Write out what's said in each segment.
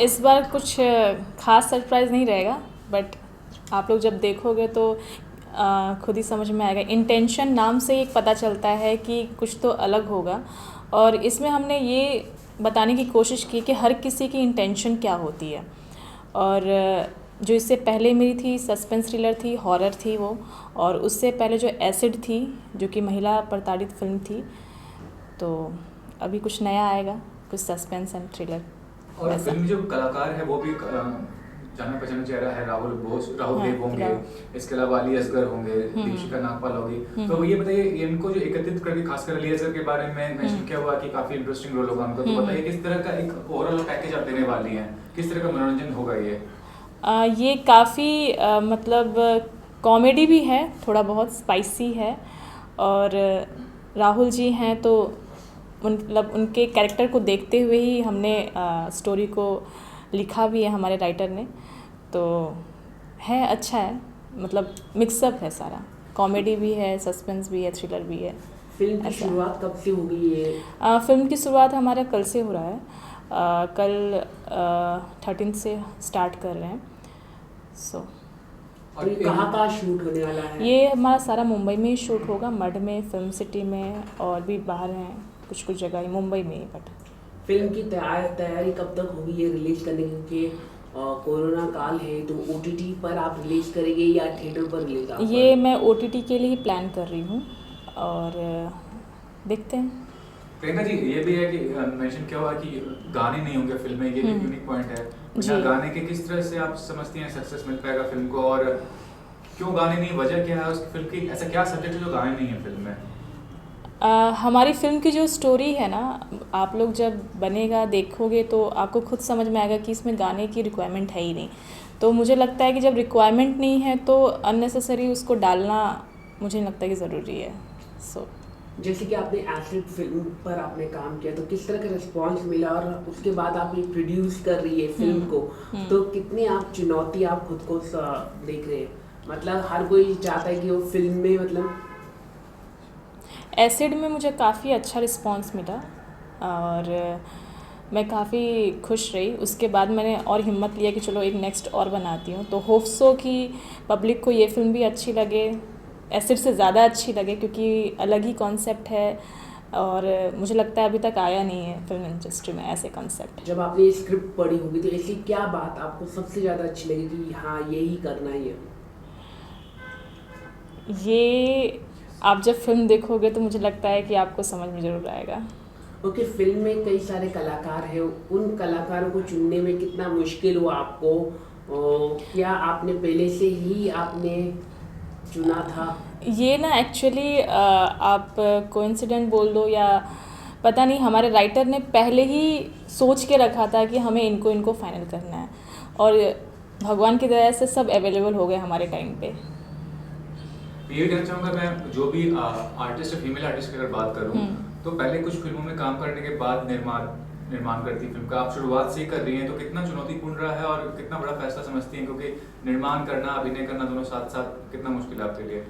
इस बार कुछ ख़ास सरप्राइज़ नहीं रहेगा, बट आप लोग जब देखोगे तो खुद ही समझ में आएगा। इंटेंशन नाम से ही पता चलता है कि कुछ तो अलग होगा, और इसमें हमने ये बताने की कोशिश की कि हर किसी की इंटेंशन क्या होती है। और जो इससे पहले मेरी थी सस्पेंस थ्रिलर थी, हॉरर थी वो, और उससे पहले जो एसिड थी जो कि महिला प्रताड़ित फिल्म थी। तो अभी कुछ नया आएगा, कुछ सस्पेंस एंड थ्रिलर। और फिल्म जो कलाकार है वो भी जाना पहचाना चेहरा है, राहुल देव होंगे, इसके अलावा अली असगर होंगे, दीपिका नागपाल होगी। तो ये बताइए, इनको जो एकत्रित करके, खासकर अली असगर के बारे में मेंशन किया हुआ कि काफी इंटरेस्टिंग रोल होगा उनका, तो बताइए किस तरह का एक ओवरऑल पैकेज आप देने वाली हैं, किस तरह का मनोरंजन होगा ये? ये काफ़ी मतलब कॉमेडी भी है, थोड़ा बहुत स्पाइसी है, और राहुल जी हैं तो मतलब उनके कैरेक्टर को देखते हुए ही हमने स्टोरी को लिखा भी है, हमारे राइटर ने। तो है, अच्छा है, मतलब मिक्सअप है सारा, कॉमेडी भी है, सस्पेंस भी है, थ्रिलर भी है। फिल्म की शुरुआत कब से होगी ये? फिल्म की शुरुआत हमारा कल से हो रहा है, कल 13 से स्टार्ट कर रहे हैं। और ये कहाँ शूट होने वाला है? ये हमारा सारा मुंबई में ही शूट होगा, मड में, फिल्म सिटी में, और भी बाहर हैं कुछ जगह, मुंबई में ही। बट फिल्म की तैयारी कब तक होगी ये रिलीज करने की? क्योंकि कोरोना काल है, तो ओटीटी पर आप रिलीज करेंगे या थिएटर पर रिलीज? ये मैं ओटीटी के लिए ही प्लान कर रही हूँ, और देखते हैं। प्रियंका जी, ये भी है कि मेंशन किया हुआ कि गाने नहीं होंगे फिल्म में, ये एक यूनिक पॉइंट है। बिना गाने के किस तरह से आप समझती हैं सक्सेस मिल पाएगा फिल्म को, और क्यों गाने नहीं, वजह क्या है उसकी फिल्म की? ऐसा क्या सब्जेक्ट है जो गाने नहीं है फिल्म में? हमारी फिल्म की जो स्टोरी है ना, आप लोग जब बनेगा देखोगे तो आपको खुद समझ में आएगा कि इसमें गाने की रिक्वायरमेंट है ही नहीं। तो मुझे लगता है कि जब रिक्वायरमेंट नहीं है तो अननेसेसरी उसको डालना मुझे नहीं लगता कि ज़रूरी है। जैसे कि आपने एसिड फिल्म पर आपने काम किया, तो किस तरह का रिस्पांस मिला, और उसके बाद आप ये प्रोड्यूस कर रही है फिल्म को, तो कितनी आप चुनौती आप खुद को देख रहे हैं? मतलब हर कोई चाहता है कि वो फिल्म में, मतलब एसिड में मुझे काफ़ी अच्छा रिस्पांस मिला और मैं काफ़ी खुश रही। उसके बाद मैंने और हिम्मत लिया कि चलो एक नेक्स्ट और बनाती हूँ। तो होप सो कि पब्लिक को ये फिल्म भी अच्छी लगे, एसिड से ज़्यादा अच्छी लगे, क्योंकि अलग ही कॉन्सेप्ट है और मुझे लगता है अभी तक आया नहीं है फिल्म इंडस्ट्री में ऐसे कॉन्सेप्ट। जब आपने ये स्क्रिप्ट पढ़ी होगी तो ऐसी क्या बात आपको सबसे ज़्यादा अच्छी लगी कि हाँ यही करना ही है? ये आप जब फिल्म देखोगे तो मुझे लगता है कि आपको समझ में ज़रूर आएगा। ओके, फिल्म में कई सारे कलाकार हैं, उन कलाकारों को चुनने में कितना मुश्किल हुआ आपको? क्या आपने पहले से ही आपने चुना था? ये ना एक्चुअली आप कोइंसिडेंट बोल दो या पता नहीं, हमारे राइटर ने पहले ही सोच के रखा था कि हमें इनको फाइनल करना है, और भगवान की दया से सब अवेलेबल हो गए हमारे टाइम पे। ये कहना चाहूँगा मैं, जो भी आर्टिस्ट, फीमेल आर्टिस्ट की अगर बात करूँ तो पहले कुछ फिल्मों में काम करने के बाद निर्माण करती फिल्म का, आप शुरुआत से ही कर रही हैं, तो कितना चुनौतीपूर्ण रहा है और कितना बड़ा फैसला समझती हैं? क्योंकि निर्माण करना, अभिनय करना दोनों साथ साथ कितना मुश्किल है आपके लिए?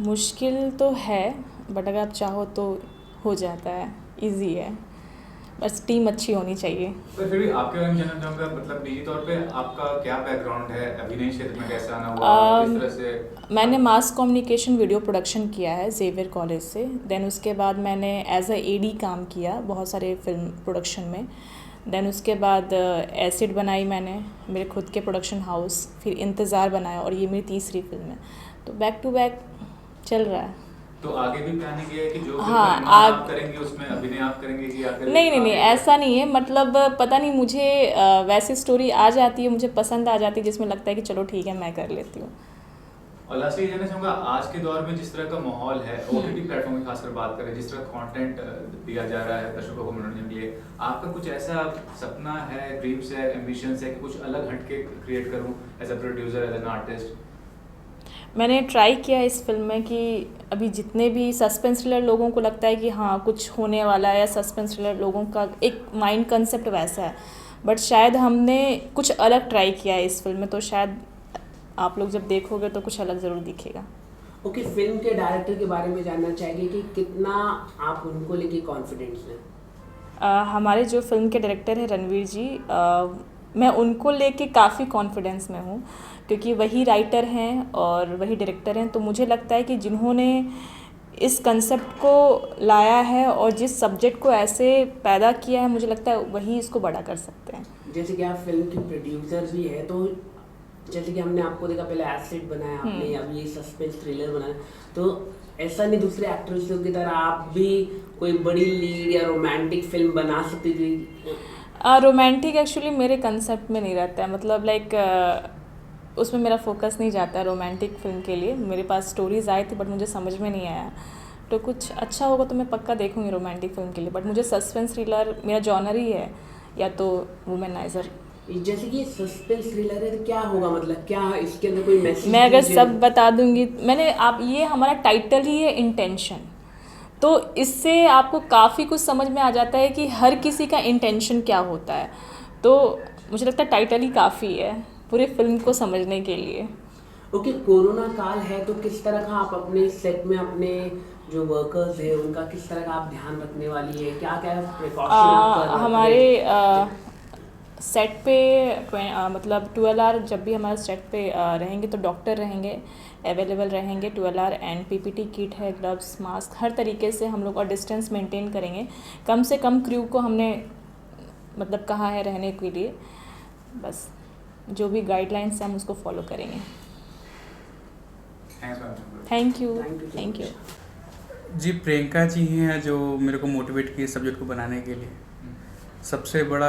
मुश्किल तो है, बट अगर आप चाहो तो हो जाता है, इजी है, बस टीम अच्छी होनी चाहिए। पर फिर भी आपके बारे में जानना चाहूँगा, मतलब निजी तौर पे आपका क्या बैकग्राउंड है, अभिनय क्षेत्र में कैसे आना हुआ, किस तरह से? मैंने मास कम्युनिकेशन वीडियो प्रोडक्शन किया है ज़ेवियर कॉलेज से। देन उसके बाद मैंने एज अ एडी काम किया बहुत सारे फिल्म प्रोडक्शन में। देन उसके बाद एसिड बनाई मैंने, मेरे खुद के प्रोडक्शन हाउस, फिर इंतज़ार बनाया, और ये मेरी तीसरी फिल्म है। तो बैक टू बैक चल रहा है। तो आगे भी प्लानिंग ये है कि जो हाँ, आप करेंगे उसमें अभिनय आप करेंगे कि या फिर? नहीं, ऐसा नहीं है, मतलब पता नहीं, मुझे वैसी स्टोरी आ जाती है, मुझे पसंद आ जाती है जिसमें लगता है कि चलो ठीक है मैं कर लेती हूँ। और लास्ट ये जानना चाहूँगा, आज के दौर में जिस तरह का माहौल है, ओटीटी प्लेटफॉर्म की खासकर बात करें, जिस तरह कंटेंट दिया जा रहा है दर्शकों को मनोरंजन के लिए, आपका कुछ ऐसा सपना है, ड्रीम्स है, एम्बिशंस है कि कुछ अलग हटके क्रिएट करूँ as a producer, as an artist? मैंने ट्राई किया इस फिल्म में कि अभी जितने भी सस्पेंस थ्रिलर लोगों को लगता है कि हाँ कुछ होने वाला है, या सस्पेंस थ्रिलर लोगों का एक माइंड कंसेप्ट वैसा है, बट शायद हमने कुछ अलग ट्राई किया है इस फिल्म में, तो शायद आप लोग जब देखोगे तो कुछ अलग ज़रूर दिखेगा। ओके, फिल्म के डायरेक्टर के बारे में जानना चाहेंगे कि कितना आप उनको लेके कॉन्फिडेंस हैं? हमारे जो फ़िल्म के डायरेक्टर हैं रणवीर जी, मैं उनको लेके काफ़ी कॉन्फिडेंस में हूँ, क्योंकि वही राइटर हैं और वही डायरेक्टर हैं। तो मुझे लगता है कि जिन्होंने इस कंसेप्ट को लाया है और जिस सब्जेक्ट को ऐसे पैदा किया है, मुझे लगता है वही इसको बड़ा कर सकते हैं। जैसे कि आप फिल्म के प्रोड्यूसर भी है, तो जैसे कि हमने आपको देखा पहले एसिड बनाया आपने, अब ये सस्पेंस थ्रिलर बनाया, तो ऐसा नहीं दूसरे एक्ट्रेसों की तरह आप भी कोई बड़ी लीड या रोमांटिक फिल्म बना सकती थी? रोमांटिक एक्चुअली मेरे कंसेप्ट में नहीं रहता है, मतलब लाइक उसमें मेरा फोकस नहीं जाता है रोमांटिक फिल्म के लिए। मेरे पास स्टोरीज आई थी बट मुझे समझ में नहीं आया, तो कुछ अच्छा होगा तो मैं पक्का देखूंगी रोमांटिक फिल्म के लिए। बट मुझे सस्पेंस थ्रिलर मेरा जॉनर ही है, या तो वुमेनाइजर। जैसे कि सस्पेंस थ्रिलर है तो क्या होगा, मतलब क्या इसके अंदर कोई मैसेज? मैं अगर सब बता दूंगी, मैंने आप ये हमारा टाइटल ही है इंटेंशन, तो इससे आपको काफ़ी कुछ समझ में आ जाता है कि हर किसी का इंटेंशन क्या होता है। तो मुझे लगता है टाइटल ही काफ़ी है पूरे फिल्म को समझने के लिए। ओके, कोरोना काल है तो किस तरह का आप अपने सेट में अपने जो वर्कर्स है उनका किस तरह का आप ध्यान रखने वाली है, क्या क्या प्रिकॉशन आप कर रहे हैं? हमारे सेट पे मतलब 12 आवर जब भी हमारे सेट पे रहेंगे तो डॉक्टर रहेंगे, अवेलेबल रहेंगे 12 आवर, एंड पीपीटी किट है, ग्लव्स, मास्क, हर तरीके से हम लोग और डिस्टेंस मेंटेन करेंगे। कम से कम क्रू को हमने मतलब कहा है रहने के लिए, बस जो भी गाइडलाइंस हैं हम उसको फॉलो करेंगे। Thank you. Thank you. जी, प्रियंका जी हैं जो मेरे को मोटिवेट किए सब्जेक्ट को बनाने के लिए। सबसे बड़ा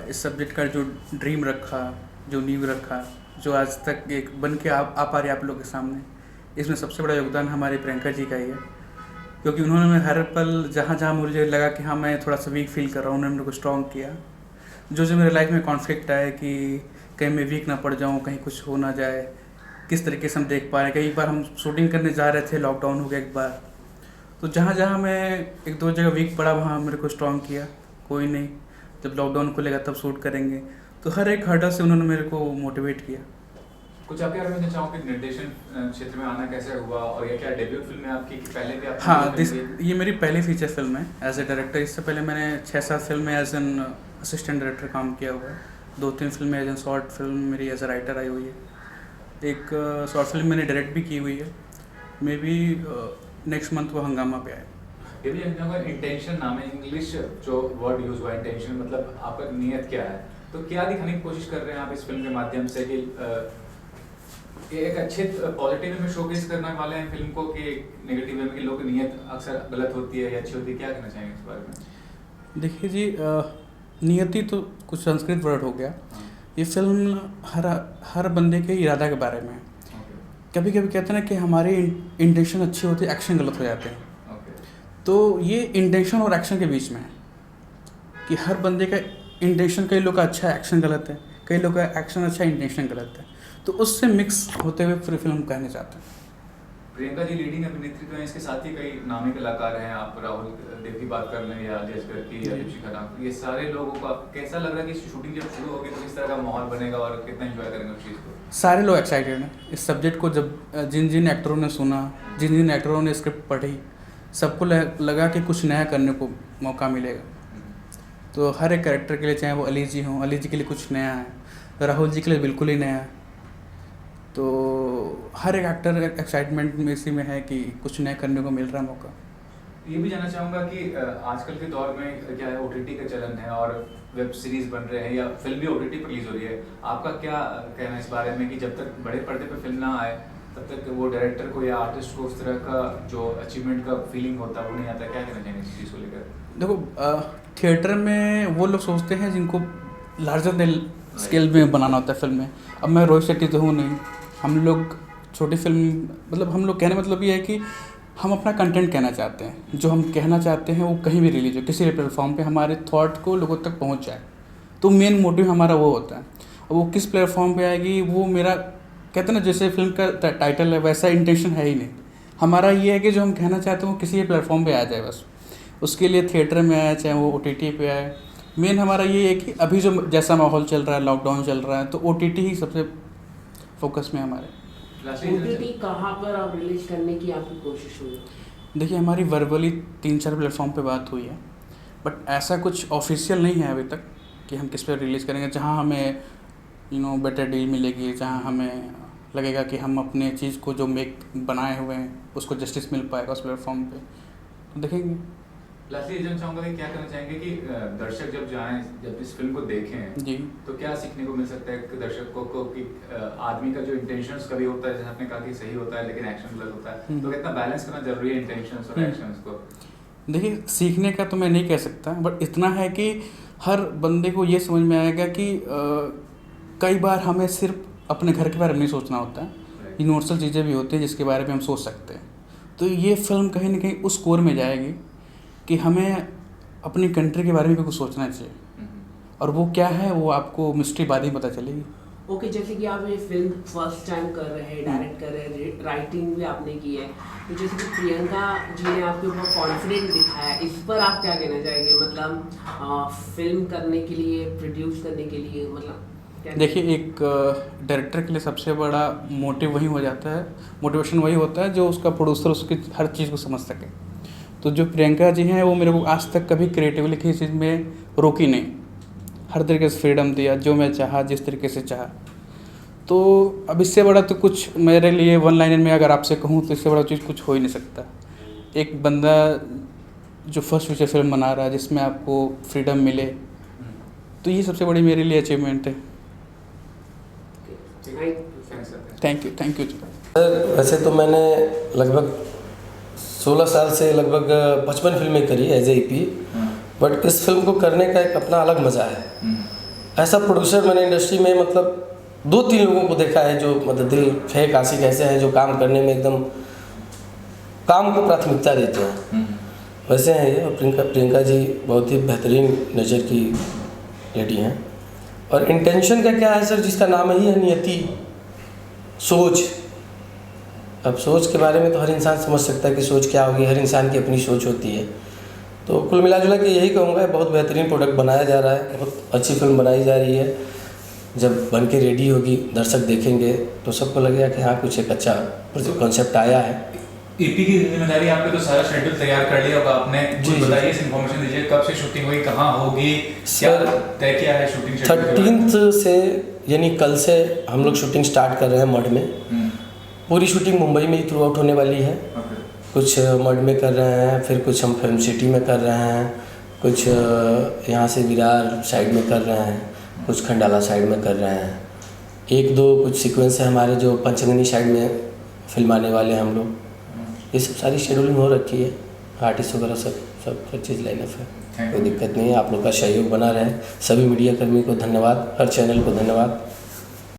इस सब्जेक्ट का जो ड्रीम रखा, जो नींव रखा, जो आज तक एक बन के आ पा रही है आप लोग के सामने, इसमें सबसे बड़ा योगदान हमारी प्रियंका जी का ही है। क्योंकि उन्होंने हर पल जहाँ जहाँ मुझे लगा कि हाँ मैं थोड़ा सा वीक फील कर रहा हूँ, उन्होंने मेरे को स्ट्रॉन्ग किया। जो मेरे लाइफ में कॉन्फ्लिक्ट आए कि कहीं मैं वीक ना पड़ जाऊँ, कहीं कुछ हो ना जाए, किस तरीके से हम देख पा रहे हैं। कई बार हम शूटिंग करने जा रहे थे, लॉकडाउन हो गया एक बार, तो जहाँ जहाँ मैं एक दो जगह वीक पड़ा वहाँ मेरे को स्ट्रॉन्ग किया, कोई नहीं जब लॉकडाउन खुलेगा तब शूट करेंगे। तो हर एक हर्डल से उन्होंने मेरे को मोटिवेट किया। कुछ आपके बारे में चाहूँ कि निर्देशन क्षेत्र में आना कैसे हुआ, और ये क्या डेब्यू फिल्म है आपकी कि पहले भी आप? हाँ, ये मेरी पहली फीचर फिल्म है एज ए डायरेक्टर। इससे पहले मैंने 6-7 फिल्म में एज एन असिस्टेंट डायरेक्टर काम किया हुआ है। 2-3 फिल्में एज एन शॉर्ट फिल्म मेरी एज ए राइटर आई हुई है। एक शॉर्ट फिल्म मैंने डायरेक्ट भी की हुई है, मे बी नेक्स्ट मंथ वो हंगामा पे आए। ये भी इंटेंशन नाम है, इंग्लिश जो वर्ड यूज हुआ इंटेंशन, मतलब आपका नियत क्या है, तो क्या दिखाने की कोशिश कर रहे हैं आप इस फिल्म के माध्यम से कि एक अच्छे पॉजिटिव में शोकेस करने वाले हैं फिल्म को कि नेगेटिव में कि लोग की नियत अक्सर गलत होती है या अच्छी होती है, क्या कहना चाहेंगे इस बारे में? देखिए जी, नियति तो कुछ संस्कृत वर्ड हो गया। ये फिल्म हर बंदे के इरादा के बारे में है। कभी कभी कहते हैं ना कि हमारे इंटेंशन अच्छे होते हैं, एक्शन गलत हो जाते हैं। तो ये इंटेंशन और एक्शन के बीच में है कि हर बंदे का इंटेंशन, कई लोग का अच्छा है, एक्शन गलत है, कई लोग का एक्शन अच्छा है, इंटेंशन गलत है। तो उससे मिक्स होते हुए पूरी फिल्म कहने चाहते हैं। प्रियंका जी लीडिंग अभिनेत्री तो हैं, इसके साथ ही कई नामी कलाकार हैं। आप राहुल देव की बात कर लें या जयस्कर की या दीपिका नाग, ये सारे लोगों को कैसा लग रहा है कि शूटिंग जब शुरू होगी तो किस तरह का माहौल बनेगा और कितना एंजॉय करेंगे उस चीज़ को? सारे लोग एक्साइटेड हैं इस सब्जेक्ट को। जब जिन जिन एक्टरों ने सुना, जिन जिन एक्टरों ने स्क्रिप्ट पढ़ी, सबको लगा कि कुछ नया करने को मौका मिलेगा। तो हर एक कैरेक्टर के लिए, चाहे वो अली जी हों, अली जी के लिए कुछ नया है, राहुल जी के लिए बिल्कुल ही नया है। तो हर एक एक्टर एक्साइटमेंट में इसी में है कि कुछ नया करने को मिल रहा है मौका। ये भी जानना चाहूँगा कि आजकल के दौर में क्या है, OTT का चलन है और वेब सीरीज़ बन रहे हैं या फिल्म भी OTT पर रिलीज हो रही है। आपका क्या कहना है इस बारे में कि जब तक बड़े पर्दे पर फिल्म ना आए तब तक वो डायरेक्टर को या आर्टिस्ट को उस तरह का जो अचीवमेंट का फीलिंग होता है वो नहीं आता? क्या कहना चाहिए इस चीज़ को लेकर? देखो, थिएटर में वो लोग सोचते हैं जिनको लार्जर देन स्केल में बनाना होता है फिल्में। अब मैं रोहित शेट्टी तो हूँ नहीं, हम लोग छोटी फिल्म, मतलब हम लोग कहने मतलब ये है कि हम अपना कंटेंट कहना चाहते हैं। जो हम कहना चाहते हैं वो कहीं भी रिलीज हो, किसी भी प्लेटफॉर्म पे हमारे थॉट को लोगों तक पहुंच जाए, तो मेन मोटिव हमारा वो होता है। अब वो किस प्लेटफॉर्म पे आएगी वो मेरा, कहते हैं ना जैसे फिल्म का टाइटल है वैसा इंटेंशन है ही नहीं। हमारा ये है कि जो हम कहना चाहते हैं वो किसी भी प्लेटफॉर्म पे आ जाए, बस उसके लिए थिएटर में आए चाहे वो OTT पे आए। मेन हमारा ये है कि अभी जो जैसा माहौल चल रहा है, लॉकडाउन चल रहा है, तो OTT ही सबसे फोकस में हमारे। OTT कहाँ पर आप रिलीज करने की आपकी कोशिश हुई? देखिए, हमारी वर्बली 3-4 प्लेटफॉर्म पे बात हुई है, बट ऐसा कुछ ऑफिशियल नहीं है अभी तक कि हम किस पे रिलीज़ करेंगे, जहाँ हमें बेटर डील मिलेगी, जहाँ हमें लगेगा कि हम अपने चीज़ को जो बनाए हुए हैं उसको जस्टिस मिल पाएगा उस प्लेटफॉर्म पे, तो देखेंगे। लास्टली ये चाहूँगा कि क्या करना चाहेंगे कि दर्शक जब जाएं, जब इस फिल्म को देखें जी, तो क्या सीखने को मिल सकता है कि दर्शकों को कि आदमी का जो इंटेंशंस कभी होता है, जैसे आपने कहा कि सही होता है लेकिन एक्शन गलत होता है, तो कितना बैलेंस करना जरूरी है इंटेंशंस और एक्शंस को? देखिए सीखने का तो मैं नहीं कह सकता, बट इतना है कि हर बंदे को ये समझ में आएगा कि कई बार हमें सिर्फ अपने घर के बारे में नहीं सोचना होता है, यूनिवर्सल चीज़ें भी होती हैं जिसके बारे में हम सोच सकते हैं। तो ये फिल्म कहीं ना कहीं उस कोर में जाएगी कि हमें अपनी कंट्री के बारे में भी कुछ सोचना चाहिए, और वो क्या है वो आपको मिस्ट्री बाद ही पता चलेगी। ओके, जैसे कि आप ये फिल्म फर्स्ट टाइम कर रहे हैं, डायरेक्ट कर रहे हैं, राइटिंग भी आपने की है, तो जैसे कि प्रियंका जी ने आपके ऊपर कॉन्फिडेंट दिखाया, इस पर आप क्या कहना चाहेंगे? मतलब फिल्म करने के लिए, प्रोड्यूस करने के लिए, मतलब देखिए एक डायरेक्टर के लिए सबसे बड़ा मोटिव वही हो जाता है, मोटिवेशन वही होता है जो उसका प्रोड्यूसर उसकी हर चीज़ को समझ सके। तो जो प्रियंका जी हैं वो मेरे को आज तक कभी क्रिएटिवली किसी चीज़ में रोकी नहीं, हर तरीके से फ्रीडम दिया, जो मैं चाहा जिस तरीके से चाहा। तो अब इससे बड़ा तो कुछ मेरे लिए वन लाइनर में अगर आपसे कहूँ तो इससे बड़ा चीज़ कुछ हो ही नहीं सकता। एक बंदा जो फर्स्ट फीचर फिल्म बना रहा है जिसमें आपको फ्रीडम मिले, तो ये सबसे बड़ी मेरे लिए अचीवमेंट है। Thank you ji. सर वैसे तो मैंने लगभग 16 साल से लगभग 55 फिल्में करी एज ए EP, बट इस फिल्म को करने का एक अपना अलग मज़ा है। ऐसा प्रोड्यूसर मैंने इंडस्ट्री में मतलब 2-3 लोगों को देखा है जो मतलब दिल फेंक आशिक ऐसे हैं जो काम करने में एकदम काम को प्राथमिकता देते हैं, वैसे हैं ये। और प्रियंका जी बहुत ही बेहतरीन नज़र की लेडी हैं। और इंटेंशन का क्या है सर, जिसका नाम ही है नियति, सोच। अब सोच के बारे में तो हर इंसान समझ सकता है कि सोच क्या होगी, हर इंसान की अपनी सोच होती है। तो कुल मिला जुला के यही कहूँगा, बहुत बेहतरीन प्रोडक्ट बनाया जा रहा है, बहुत अच्छी फिल्म बनाई जा रही है। जब बन के रेडी होगी, दर्शक देखेंगे तो सबको लगेगा कि हाँ कुछ एक अच्छा कॉन्सेप्ट आया है। EP की जिम्मेदारी आपने तो सारा शेड्यूल तैयार कर लिया, अब आपने कुछ बताइए, इन्फॉर्मेशन दीजिए, कब से शूटिंग हुई, कहाँ होगी, क्या तय किया है शूटिंग शेड्यूल? 13 से यानी कल से हम लोग शूटिंग स्टार्ट कर रहे हैं मड में। पूरी शूटिंग मुंबई में ही थ्रू आउट होने वाली है। कुछ मड में कर रहे हैं, फिर कुछ हम फिल्म सिटी में कर रहे हैं, कुछ यहाँ से विरार साइड में कर रहे हैं, कुछ खंडाला साइड में कर रहे हैं। 1-2 कुछ सीक्वेंस है हमारे जो पंचगनी साइड में फिल्माने वाले हैं हम लोग। ये सब सारी शेड्यूलिंग हो रखी है, आर्टिस्ट वगैरह सब चीज़ लाइनअप है, कोई दिक्कत नहीं है। आप लोग का सहयोग बना रहे। सभी मीडिया कर्मी को धन्यवाद, हर चैनल को धन्यवाद।